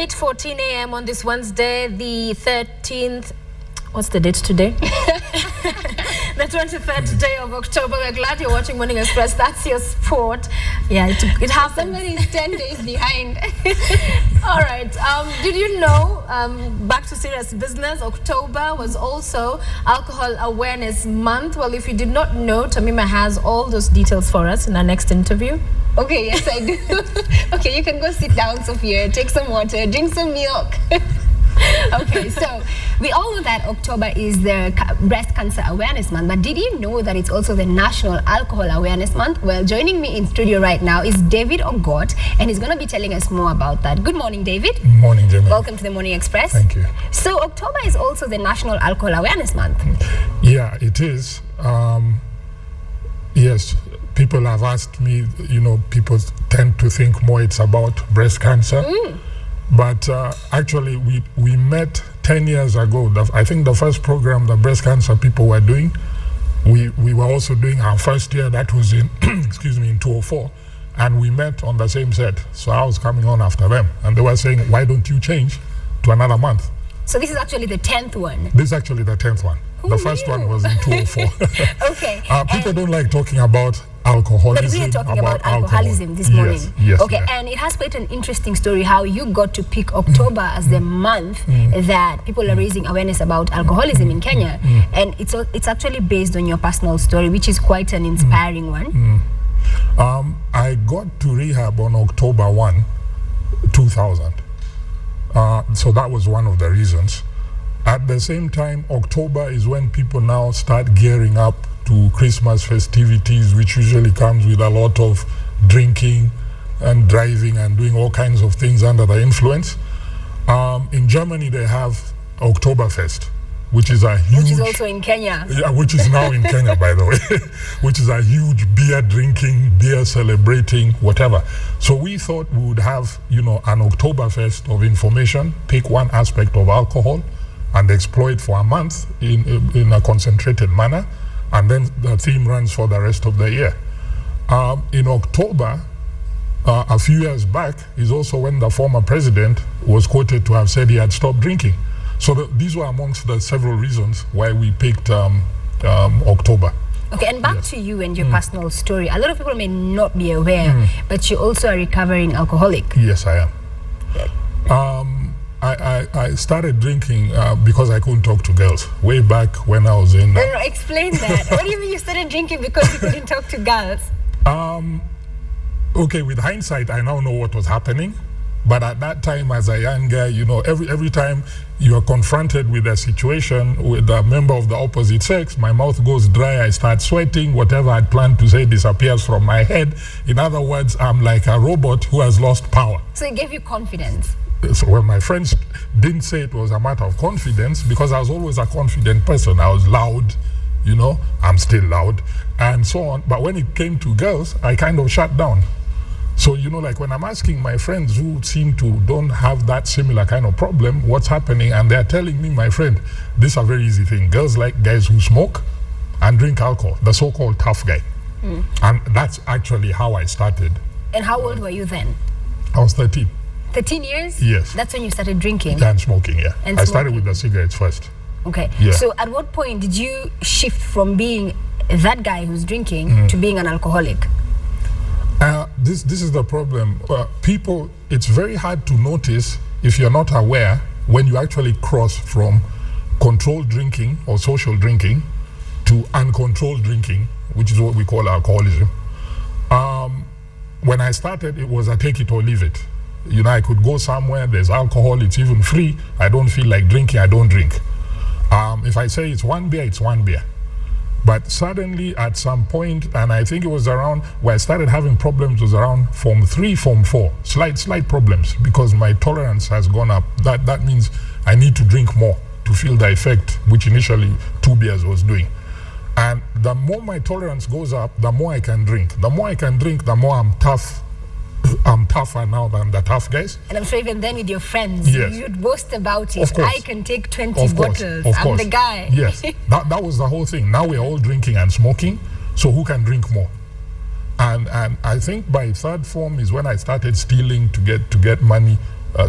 8:14 a.m. on this Wednesday, the 13th. What's the date today? The 23rd day of October. We're glad you're watching Morning Express. That's your sport. Yeah, it happens. Somebody's 10 days behind. All right. Did you know, back to serious business, October was also Alcohol Awareness Month? Well, if you did not know, Tamima has all those details for us in our next interview. Okay, yes, I do. Okay, you can go sit down, Sophia, take some water, drink some milk. Okay, so we all know that October is the Breast Cancer Awareness Month, but did you know that it's also the National Alcohol Awareness Month? Well, joining me in studio right now is David Ogot, and he's going to be telling us more about that. Good morning, David. Good morning, Jamie. Welcome to the Morning Express. Thank you. So October is also the National Alcohol Awareness Month. Yeah, it is. Yes, people have asked me, people tend to think more it's about breast cancer. But actually, we met 10 years ago. I think the first program the breast cancer people were doing, we were also doing our first year. That was in, excuse me, in 2004. And we met on the same set. So I was coming on after them. And they were saying, why don't you change to another month? So this is actually the 10th one? This is actually the 10th one. The first one was in 2004. Okay. People don't like talking about alcoholism. But we are talking about alcoholism this morning. Yes, okay, yes. And it has quite an interesting story how you got to pick October as the month that people are raising awareness about alcoholism in Kenya. And it's actually based on your personal story, which is quite an inspiring one. I got to rehab on October 1, 2000. So that was one of the reasons. At the same time, October is when people now start gearing up to Christmas festivities, which usually comes with a lot of drinking and driving and doing all kinds of things under the influence. In Germany, they have Oktoberfest, which is a huge... Which is also in Kenya. Yeah, which is now in Kenya, by the way, which is a huge beer drinking, beer celebrating, whatever. So we thought we would have, an Oktoberfest of information, pick one aspect of alcohol, and exploit for a month in a concentrated manner, and then the theme runs for the rest of the year. In October, a few years back, is also when the former president was quoted to have said he had stopped drinking. So these were amongst the several reasons why we picked October. Okay, and back to you and your personal story. A lot of people may not be aware, but you're also a recovering alcoholic. Yes, I am. I started drinking because I couldn't talk to girls way back when I was in... No, explain that. What do you mean you started drinking because you couldn't talk to girls? Okay, with hindsight, I now know what was happening. But at that time, as a young guy, every time you are confronted with a situation with a member of the opposite sex, my mouth goes dry, I start sweating, whatever I'd planned to say disappears from my head. In other words, I'm like a robot who has lost power. So it gave you confidence? So when my friends didn't say it was a matter of confidence, because I was always a confident person. I was loud, I'm still loud, and so on. But when it came to girls, I kind of shut down. So, like when I'm asking my friends who seem to don't have that similar kind of problem, what's happening, and they're telling me, my friend, this is a very easy thing. Girls like guys who smoke and drink alcohol, the so-called tough guy. And that's actually how I started. And how old were you then? I was 13. 13 years? Yes. That's when you started drinking? Yeah, and smoking, yeah. And I started with the cigarettes first. Okay. Yeah. So at what point did you shift from being that guy who's drinking to being an alcoholic? This is the problem. People, it's very hard to notice if you're not aware when you actually cross from controlled drinking or social drinking to uncontrolled drinking, which is what we call alcoholism. When I started, it was a take it or leave it. I could go somewhere, there's alcohol, it's even free. I don't feel like drinking, I don't drink. If I say it's one beer, it's one beer. But suddenly at some point, and I think it was around where I started having problems was around Form 3, Form 4. Slight problems because my tolerance has gone up. That means I need to drink more to feel the effect, which initially 2 beers was doing. And the more my tolerance goes up, the more I can drink. The more I can drink, the more I'm tough. I'm tougher now than the tough guys. And I'm sure even then with your friends, you'd boast about it. I can take 20 bottles. I'm the guy. Yes, that was the whole thing. Now we're all drinking and smoking, so who can drink more? And I think by third form is when I started stealing to get money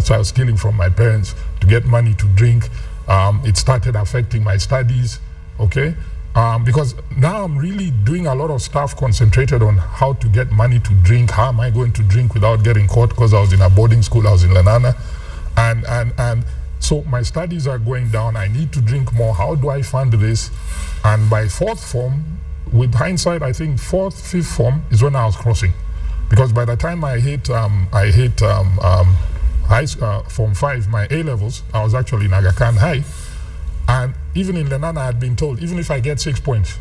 So I was stealing from my parents to get money to drink. It started affecting my studies, okay? Because now I'm really doing a lot of stuff concentrated on how to get money to drink. How am I going to drink without getting caught? Because I was in a boarding school, I was in Lenana. And so my studies are going down. I need to drink more. How do I fund this? And by fourth form, with hindsight, I think fourth, fifth form is when I was crossing. Because by the time I hit Form 5, my A levels, I was actually in Aga Khan High. And even in Lenana, I had been told, even if I get 6 points,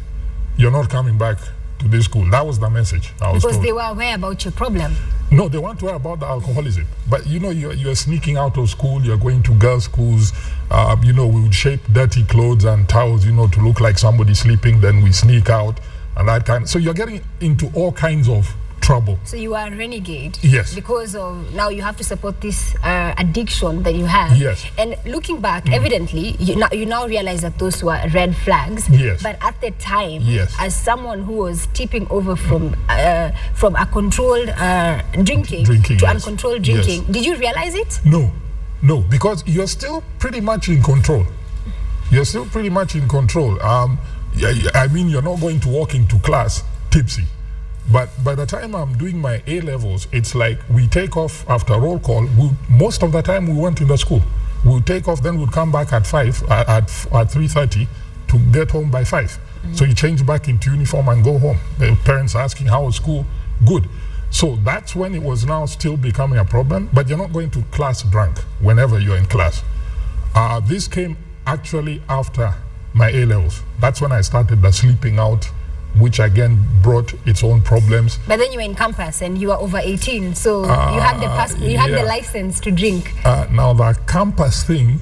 you're not coming back to this school. That was the message I was Because told. they were aware about your problem. No, they weren't aware about the alcoholism. But you know, you're sneaking out of school, you're going to girls' schools. We would shape dirty clothes and towels, to look like somebody sleeping. Then we sneak out and that kind. So you're getting into all kinds of trouble. So you are a renegade. Yes. Because of now you have to support this addiction that you have. Yes. And looking back, evidently, you now realize that those were red flags. Yes. But at the time, yes, as someone who was tipping over from a controlled drinking to yes, uncontrolled drinking, yes, did you realize it? No, because you're still pretty much in control. You're still pretty much in control. I mean, you're not going to walk into class tipsy. But by the time I'm doing my A levels, it's like we take off after roll call. Most of the time we went in the school. We'll take off, then we'll come back at 3:30 to get home by 5. So you change back into uniform and go home. The parents asking, how was school? Good. So that's when it was now still becoming a problem, but you're not going to class drunk whenever you're in class. This came actually after my A levels. That's when I started the sleeping out, which again brought its own problems. But then you were in campus and you were over 18, so you had the license to drink. Now the campus thing,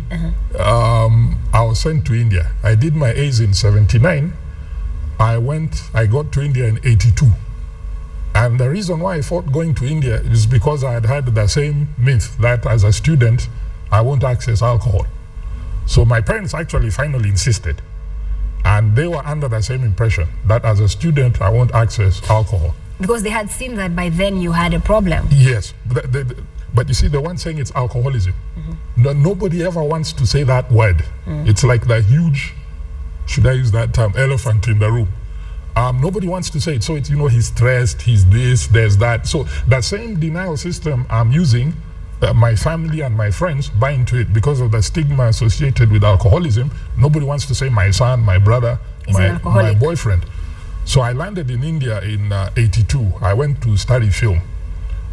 I was sent to India. I did my A's in 79. I got to India in 82. And the reason why I thought going to India is because I had had the same myth that as a student, I won't access alcohol. So my parents actually finally insisted. And they were under the same impression that as a student, I won't access alcohol. Because they had seen that by then you had a problem. Yes. But you see, the one saying it's alcoholism. Nobody ever wants to say that word. It's like the huge, should I use that term, elephant in the room. Nobody wants to say it. So it's, he's stressed, he's this, there's that. So the same denial system I'm using, my family and my friends buy into it because of the stigma associated with alcoholism. Nobody wants to say my son, my brother, my boyfriend. So I landed in India in 82. I went to study film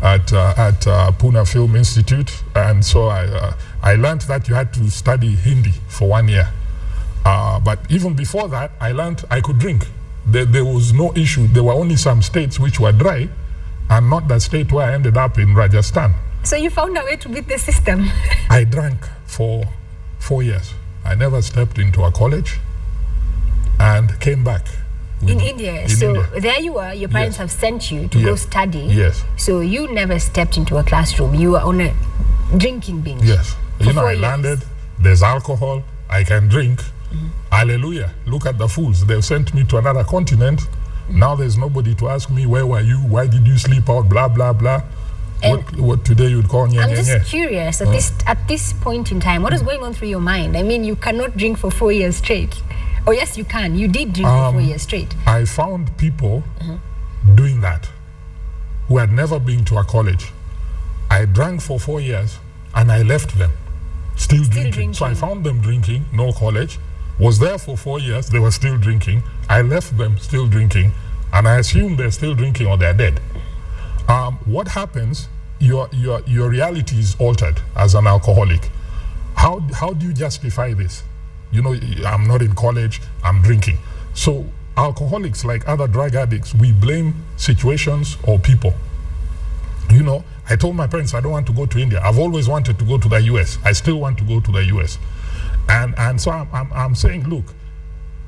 at Pune Film Institute. And so I learned that you had to study Hindi for 1 year. But even before that, I learned I could drink. There was no issue. There were only some states which were dry and not the state where I ended up in Rajasthan. So you found a way to beat the system. I drank for 4 years. I never stepped into a college and came back. In India. There you are, your parents have sent you to go study. Yes. So you never stepped into a classroom. You were on a drinking binge. Yes. I landed, there's alcohol, I can drink. Hallelujah. Look at the fools. They've sent me to another continent. Now there's nobody to ask me, where were you? Why did you sleep out? Blah, blah, blah. What today you'd call nye, I'm nye, just nye. curious, at this point in time, what is going on through your mind? I mean, you cannot drink for 4 years straight. Oh, yes, you can. You did drink for 4 years straight. I found people doing that who had never been to a college. I drank for 4 years and I left them still drinking. So I found them drinking, no college. Was there for 4 years, they were still drinking. I left them still drinking, and I assume they're still drinking or they're dead. What happens, your reality is altered as an alcoholic. How do you justify this? I'm not in college, I'm drinking. So alcoholics, like other drug addicts, we blame situations or people. I told my parents I don't want to go to India. I've always wanted to go to the US. I still want to go to the US. And so I'm saying, look,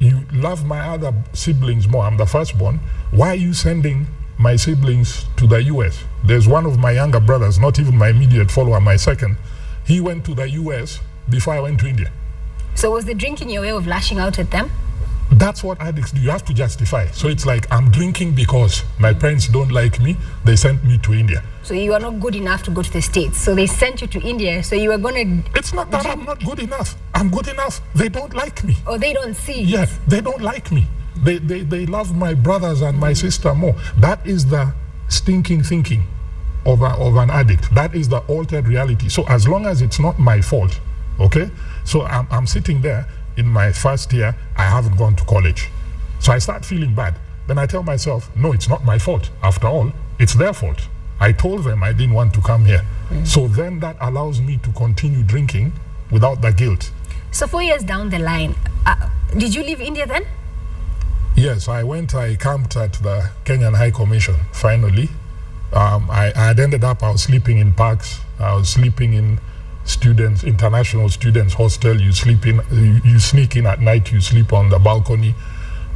you love my other siblings more. I'm the firstborn. Why are you sending my siblings to the US? There's one of my younger brothers, not even my immediate follower, my second. He went to the US before I went to India. So was the drinking your way of lashing out at them? That's what addicts do. You have to justify. So it's like, I'm drinking because my parents don't like me. They sent me to India. So you are not good enough to go to the States. So they sent you to India. So you are going to... It's not that I'm not good enough. I'm good enough. They don't like me. Or they don't see. Yeah, they don't like me. They love my brothers and my sister more. That is the stinking thinking of an addict. That is the altered reality. So as long as it's not my fault, okay? So I'm sitting there in my first year, I haven't gone to college. So I start feeling bad. Then I tell myself, no, it's not my fault. After all, it's their fault. I told them I didn't want to come here. So then that allows me to continue drinking without the guilt. So 4 years down the line, did you leave India then? Yes, I camped at the Kenyan High Commission, finally. I had ended up, I was sleeping in parks. I was sleeping in international students hostel. You sneak in at night, you sleep on the balcony.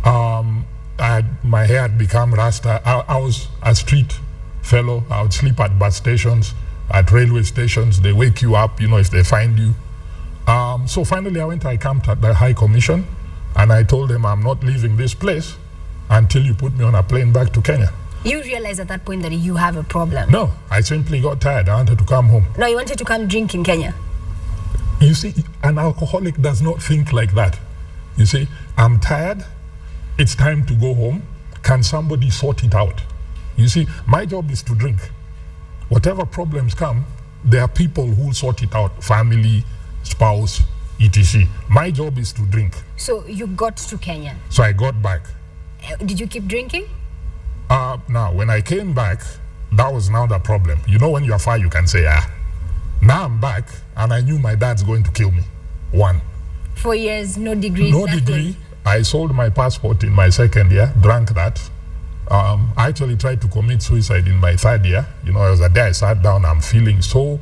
My hair had become rasta. I was a street fellow. I would sleep at bus stations, at railway stations. They wake you up, if they find you. So finally I camped at the High Commission, and I told them, I'm not leaving this place until you put me on a plane back to Kenya. You realized at that point that you have a problem? No, I simply got tired. I wanted to come home. No, you wanted to come drink in Kenya? You see, an alcoholic does not think like that. You see, I'm tired. It's time to go home. Can somebody sort it out? You see, my job is to drink. Whatever problems come, there are people who sort it out. Family, spouse, etc. My job is to drink. So you got to Kenya? So I got back. Did you keep drinking? Now, when I came back, that was now the problem. When you're far, you can say, Now I'm back, and I knew my dad's going to kill me. 1. 4 years, no degree. No degree. I sold my passport in my 2nd year, drank that. I actually tried to commit suicide in my 3rd year. There was a day I sat down, I'm feeling so,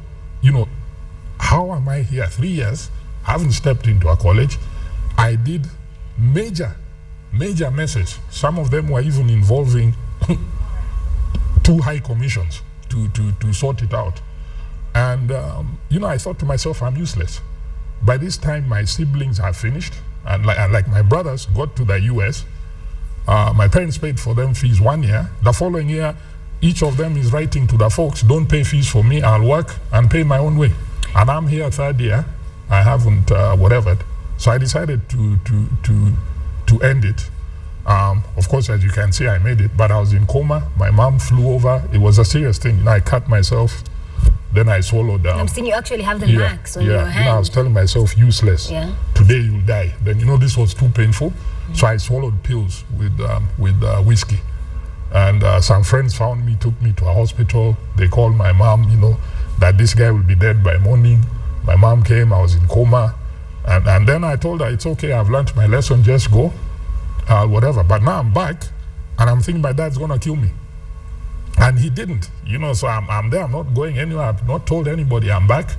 how am I here? 3 years, haven't stepped into a college. I did major messes. Some of them were even involving 2 high commissions to sort it out. And, I thought to myself, I'm useless. By this time, my siblings have finished. And like my brothers got to the US. My parents paid for them fees 1 year. The following year, each of them is writing to the folks, don't pay fees for me, I'll work and pay my own way. And I'm here 3rd year. I haven't whatever. So I decided to end it. Of course, as you can see, I made it, but I was in coma. My mom flew over. It was a serious thing. I cut myself. Then I swallowed down. I'm seeing you actually have the marks on your hand. I was telling myself, useless. Yeah. Today you'll die. Then this was too painful. So I swallowed pills with whiskey. And some friends found me, took me to a hospital. They called my mom, that this guy will be dead by morning. My mom came, I was in coma. And then I told her, it's okay, I've learned my lesson, just go. Whatever. But now I'm back, and I'm thinking my dad's gonna kill me. And he didn't, so I'm there, I'm not going anywhere, I've not told anybody I'm back.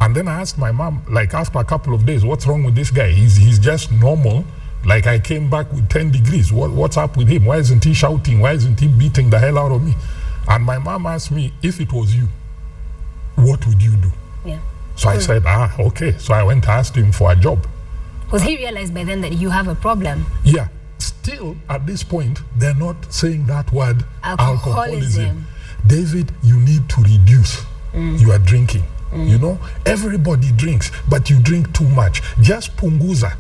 And then I asked my mom, after a couple of days, what's wrong with this guy? He's just normal. I came back with 10 degrees. What's up with him? Why isn't he shouting? Why isn't he beating the hell out of me? And my mom asked me, if it was you, what would you do? Yeah. So I said, okay. So I went to ask him for a job. Because he realized by then that you have a problem. Yeah. Still, at this point, they're not saying that word, alcoholism. David, you need to reduce your drinking. Everybody drinks, but you drink too much. Just punguza.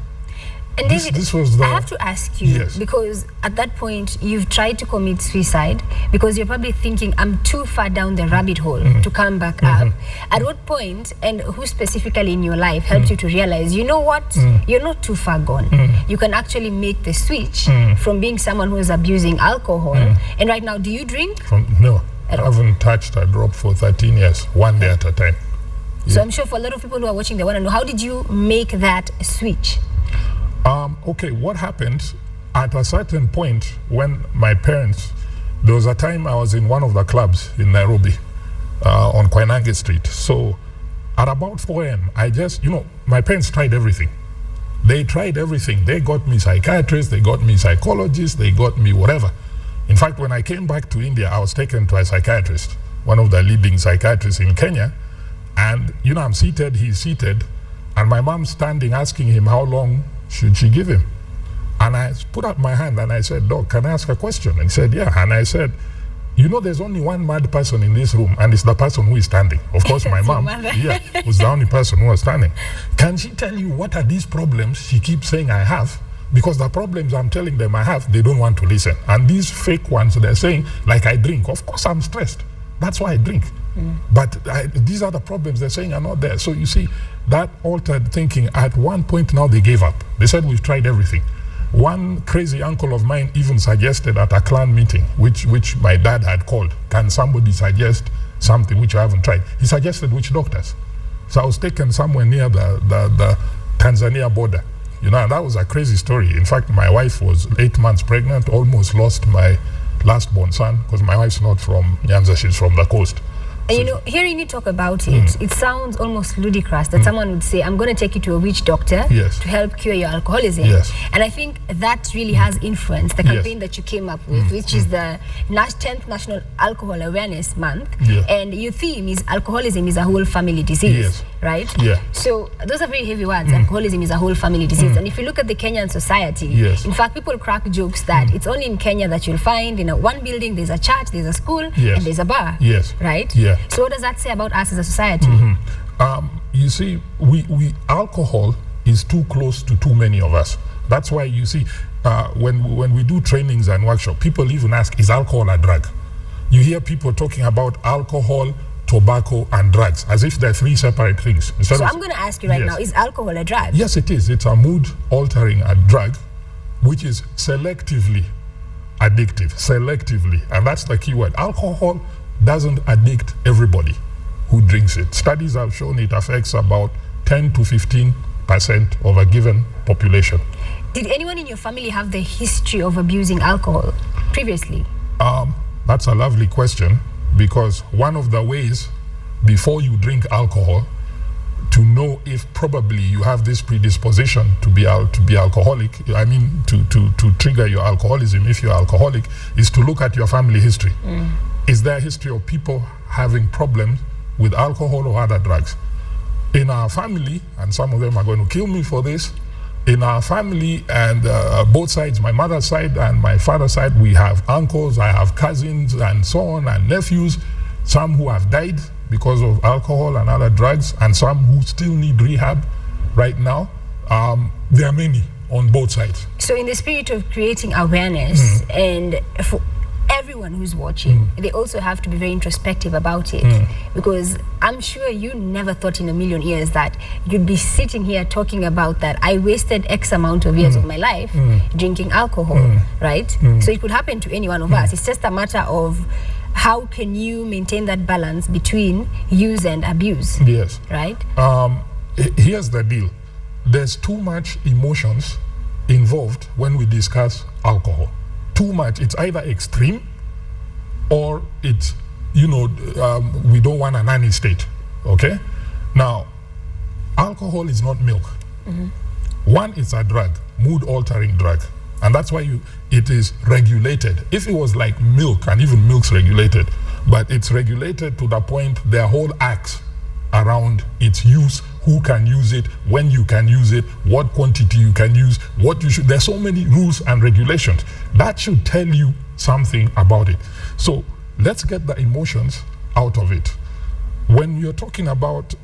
And David, I have to ask you, yes, because at that point, you've tried to commit suicide because you're probably thinking, I'm too far down the rabbit hole to come back up. At what point, and who specifically in your life helped you to realize, you know what, you're not too far gone. You can actually make the switch from being someone who is abusing alcohol. And right now, do you drink? No, I haven't touched a drop for 13 years, one day at a time. Yeah. So I'm sure for a lot of people who are watching, they want to know, how did you make that switch? Okay, what happened at a certain point when my parents, there was a time I was in one of the clubs in Nairobi on Koinange Street. So at about 4 a.m., I just, my parents tried everything. They tried everything. They got me psychiatrists, they got me psychologists, they got me whatever. In fact, when I came back to India, I was taken to a psychiatrist, one of the leading psychiatrists in Kenya. And, I'm seated, he's seated, and my mom's standing asking him how long should she give him. And I put up my hand and I said, Doc, can I ask a question? And he said, yeah. And I said, you know, there's only one mad person in this room, and it's the person who is standing. Of course, my mom, was the only person who was standing. Can she tell you what are these problems she keeps saying I have? Because the problems I'm telling them I have, they don't want to listen. And these fake ones, they're saying, like I drink. Of course, I'm stressed. That's why I drink. But these are the problems they're saying are not there. So you see, that altered thinking, at one point now they gave up. They said, we've tried everything. One crazy uncle of mine even suggested at a clan meeting, which my dad had called, can somebody suggest something which I haven't tried? He suggested witch doctors. So I was taken somewhere near the Tanzania border. You know, and that was a crazy story. In fact, my wife was 8 months pregnant, almost lost my last born son, because my wife's not from Nyanza, she's from the coast. And you know, hearing you talk about it, it sounds almost ludicrous that someone would say, I'm going to take you to a witch doctor to help cure your alcoholism. And I think that really has influenced the campaign that you came up with, which is the 10th National Alcohol Awareness Month. And your theme is alcoholism is a whole family disease, right? So those are very heavy words. Alcoholism is a whole family disease. And if you look at the Kenyan society, in fact, people crack jokes that it's only in Kenya that you'll find in one building, there's a church, there's a school, and there's a bar, right? So what does that say about us as a society? You see, we alcohol is too close to too many of us. That's why you see, when we do trainings and workshops, people even ask, is alcohol a drug? You hear people talking about alcohol, tobacco, and drugs, as if they're three separate things. So I'm going to ask you right now, is alcohol a drug? Yes, it is. It's a mood-altering drug, which is selectively addictive, selectively. And that's the key word. Alcohol doesn't addict everybody who drinks it. Studies have shown it affects about 10 to 15% of a given population. Did anyone in your family have the history of abusing alcohol previously? That's a lovely question, because one of the ways before you drink alcohol to know if probably you have this predisposition to be alcoholic, I mean to trigger your alcoholism if you're alcoholic, is to look at your family history. Is there a history of people having problems with alcohol or other drugs? In our family, and some of them are going to kill me for this, in our family and both sides, my mother's side and my father's side, we have uncles, I have cousins and so on, and nephews, some who have died because of alcohol and other drugs, and some who still need rehab right now. There are many on both sides. So in the spirit of creating awareness and for everyone who's watching, they also have to be very introspective about it, because I'm sure you never thought in a million years that you'd be sitting here talking about that I wasted X amount of years of my life drinking alcohol, right? So it could happen to any one of us. It's just a matter of how can you maintain that balance between use and abuse, right? Here's the deal. There's too much emotions involved when we discuss alcohol. Too much. It's either extreme or it's, you know, we don't want a nanny state, okay? Now, alcohol is not milk. One, it's a drug, mood-altering drug. And that's why it is regulated. If it was like milk, and even milk's regulated, but it's regulated to the point there are whole acts around its use, who can use it, when you can use it, what quantity you can use, what you should. There's so many rules and regulations. That should tell you something about it. So let's get the emotions out of it. When you're talking about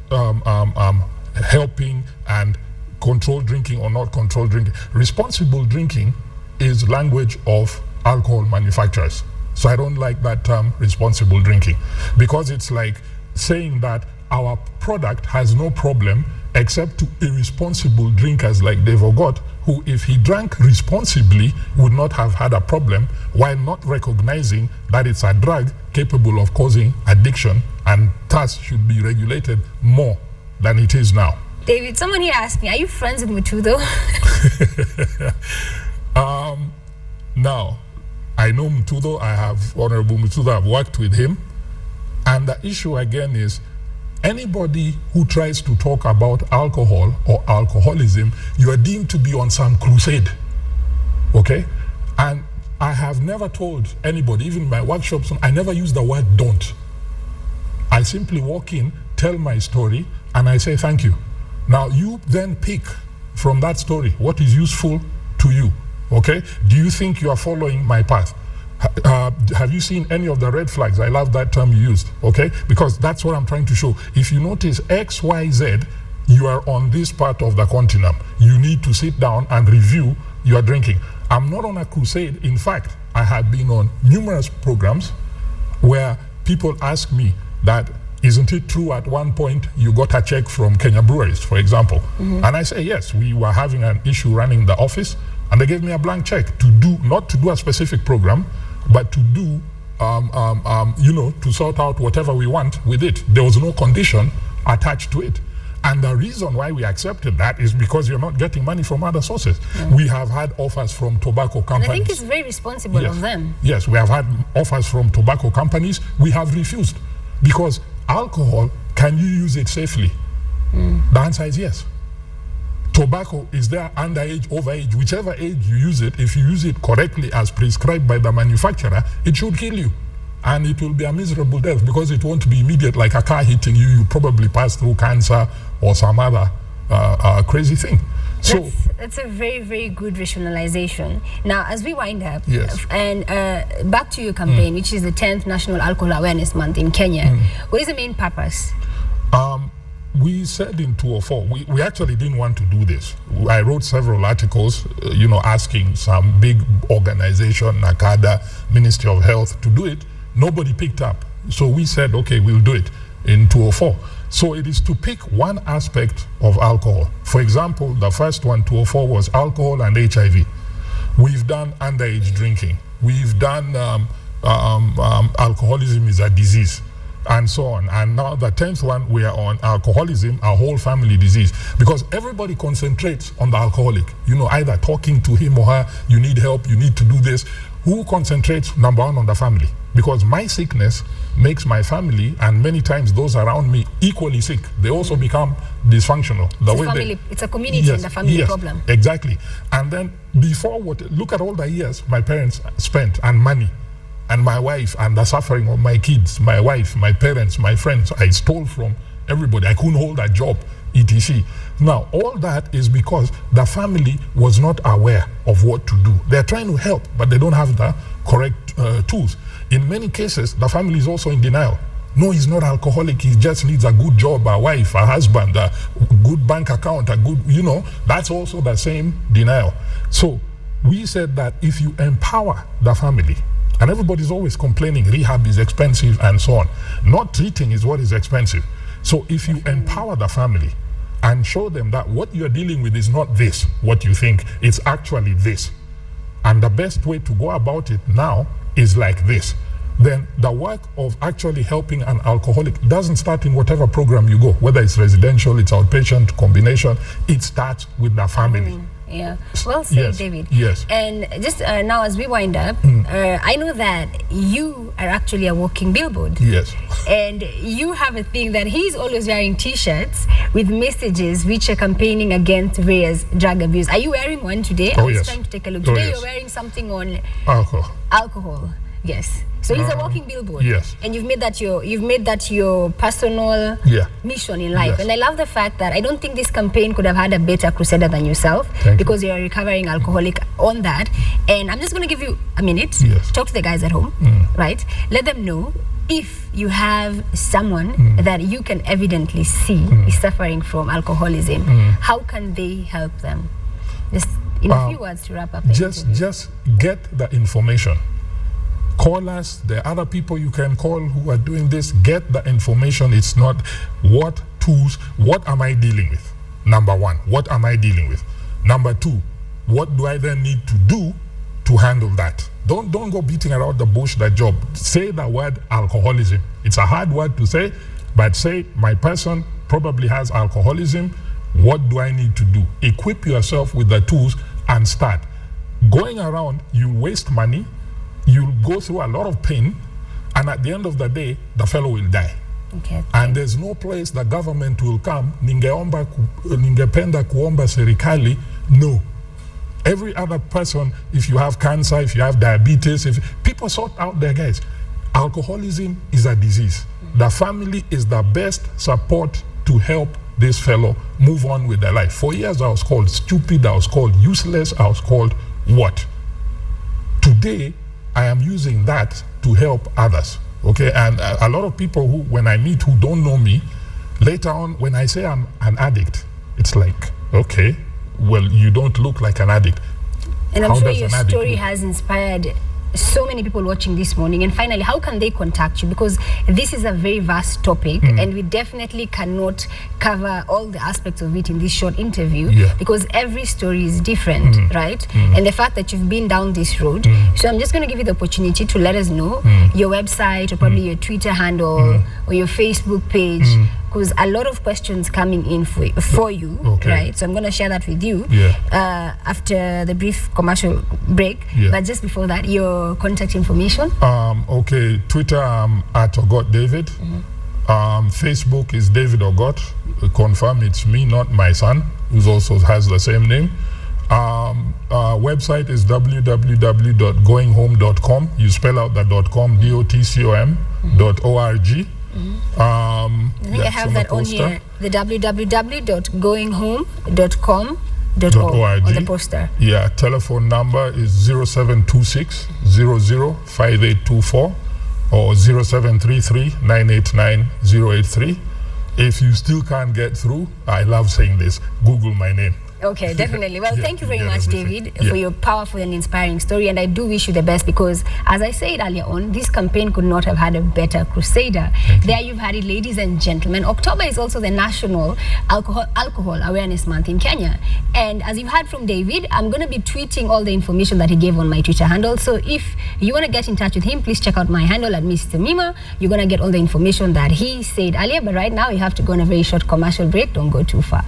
helping and controlled drinking or not controlled drinking, responsible drinking is language of alcohol manufacturers. So I don't like that term, responsible drinking, because it's like saying that our product has no problem except to irresponsible drinkers like Dave Ogot, who, if he drank responsibly, would not have had a problem, while not recognizing that it's a drug capable of causing addiction and thus should be regulated more than it is now. David, someone here asked me, are you friends with Mutudo? Now, I know Mutudo, I have Honorable Mutudo, I've worked with him, and the issue again is anybody who tries to talk about alcohol or alcoholism, you are deemed to be on some crusade, okay? And I have never told anybody, even in my workshops, I never use the word don't. I simply walk in, tell my story, and I say thank you. Now you then pick from that story what is useful to you. Okay? Do you think you are following my path? Have you seen any of the red flags? I love that term you used, okay? Because that's what I'm trying to show. If you notice X, Y, Z, you are on this part of the continuum. You need to sit down and review your drinking. I'm not on a crusade. In fact, I have been on numerous programs where people ask me that, isn't it true at one point you got a check from Kenya Breweries, for example? And I say, yes, we were having an issue running the office, and they gave me a blank check to do, not to do a specific program, but to do, to sort out whatever we want with it. There was no condition attached to it. And the reason why we accepted that is because you're not getting money from other sources. We have had offers from tobacco companies. And I think it's very responsible of them. Yes, we have had offers from tobacco companies. We have refused because alcohol, can you use it safely? The answer is yes. Tobacco is there underage, overage, whichever age you use it. If you use it correctly as prescribed by the manufacturer, it should kill you. And it will be a miserable death because it won't be immediate like a car hitting you. You probably pass through cancer or some other crazy thing. So that's a very, very good rationalization. Now, as we wind up, yes. And back to your campaign, which is the 10th National Alcohol Awareness Month in Kenya, what is the main purpose? We said in 2004, we actually didn't want to do this. I wrote several articles, asking some big organization, NACADA, Ministry of Health, to do it. Nobody picked up. So we said, okay, we'll do it in 2004. So it is to pick one aspect of alcohol. For example, the first one, 2004, was alcohol and HIV. We've done underage drinking. We've done alcoholism is a disease, and so on. And now the 10th one, we are on alcoholism, a whole family disease. Because everybody concentrates on the alcoholic. Either talking to him or her, you need help, you need to do this. Who concentrates, number one, on the family? Because my sickness makes my family, and many times those around me, equally sick. They also become dysfunctional. It's a community and a family problem. Exactly. And then look at all the years my parents spent, and money, and my wife, and the suffering of my kids, my wife, my parents, my friends. I stole from everybody. I couldn't hold a job, etc. Now, all that is because the family was not aware of what to do. They're trying to help, but they don't have the correct tools. In many cases, the family is also in denial. No, he's not alcoholic. He just needs a good job, a wife, a husband, a good bank account, that's also the same denial. So we said that if you empower the family, and everybody's always complaining rehab is expensive and so on. Not treating is what is expensive. So if you empower the family and show them that what you're dealing with is not this, what you think, it's actually this. And the best way to go about it now is like this. Then the work of actually helping an alcoholic doesn't start in whatever program you go, whether it's residential, it's outpatient, combination, it starts with the family. Yeah, well said, Yes. David. Yes. And just now as we wind up, I know that you are actually a walking billboard. Yes. And you have a thing that he's always wearing t-shirts with messages which are campaigning against various drug abuse. Are you wearing one today? I was trying to take a look. Today you're wearing something on alcohol. Yes. So he's a walking billboard. Yes. And you've made that your personal mission in life. Yes. And I love the fact that I don't think this campaign could have had a better crusader than yourself, because you're a recovering alcoholic on that. And I'm just going to give you a minute. Yes. Talk to the guys at home, right? Let them know if you have someone that you can evidently see is suffering from alcoholism, how can they help them? Just in a few words to wrap up the interview. Just get the information. Call us. There are other people you can call who are doing this. Get the information. It's not what tools, what am I dealing with? Number one, what am I dealing with? Number two, what do I then need to do to handle that? Don't go beating around the bush, that job. Say the word alcoholism. It's a hard word to say, but say my person probably has alcoholism. What do I need to do? Equip yourself with the tools and start. Going around, you waste money, you'll go through a lot of pain, and at the end of the day, the fellow will die. Okay. And there's no place the government will come, ningependa kuomba serikali, no. Every other person, if you have cancer, if you have diabetes, if people sort out their guys. Alcoholism is a disease. The family is the best support to help this fellow move on with their life. For years I was called stupid, I was called useless, I was called what? Today, I am using that to help others. Okay, and a lot of people who, when I meet, who don't know me, later on, when I say I'm an addict, it's like, okay, well, you don't look like an addict. And I'm How sure does your an addict story look? has inspired so many people watching this morning. And finally, how can they contact you? Because this is a very vast topic, and we definitely cannot cover all the aspects of it in this short interview, Yeah. because every story is different, right? And the fact that you've been down this road. So I'm just going to give you the opportunity to let us know your website, or probably your Twitter handle, or your Facebook page, because a lot of questions coming in for you, Okay. right? So I'm going to share that with you after the brief commercial break. Yeah. But just before that, your contact information. Okay, Twitter, at Ogot David. Facebook is David Ogot. Confirm it's me, not my son, who also has the same name. Website is www.goinghome.com. You spell out the .com, .com.org. I think I have that on here. The www.goinghome.com.org on the poster. Yeah, telephone number is 0726 005824 or 0733 989 083. If you still can't get through, I love saying this, Google my name. Okay, definitely. Well, Yeah, thank you very get much, everything. David, Yeah. for your powerful and inspiring story. And I do wish you the best, because, as I said earlier on, this campaign could not have had a better crusader. There you've had it, ladies and gentlemen. October is also the National Alcohol Awareness Month in Kenya. And as you heard from David, I'm going to be tweeting all the information that he gave on my Twitter handle. So if you want to get in touch with him, please check out my handle at Miss Tamima. You're going to get all the information that he said earlier. But right now, you have to go on a very short commercial break. Don't go too far.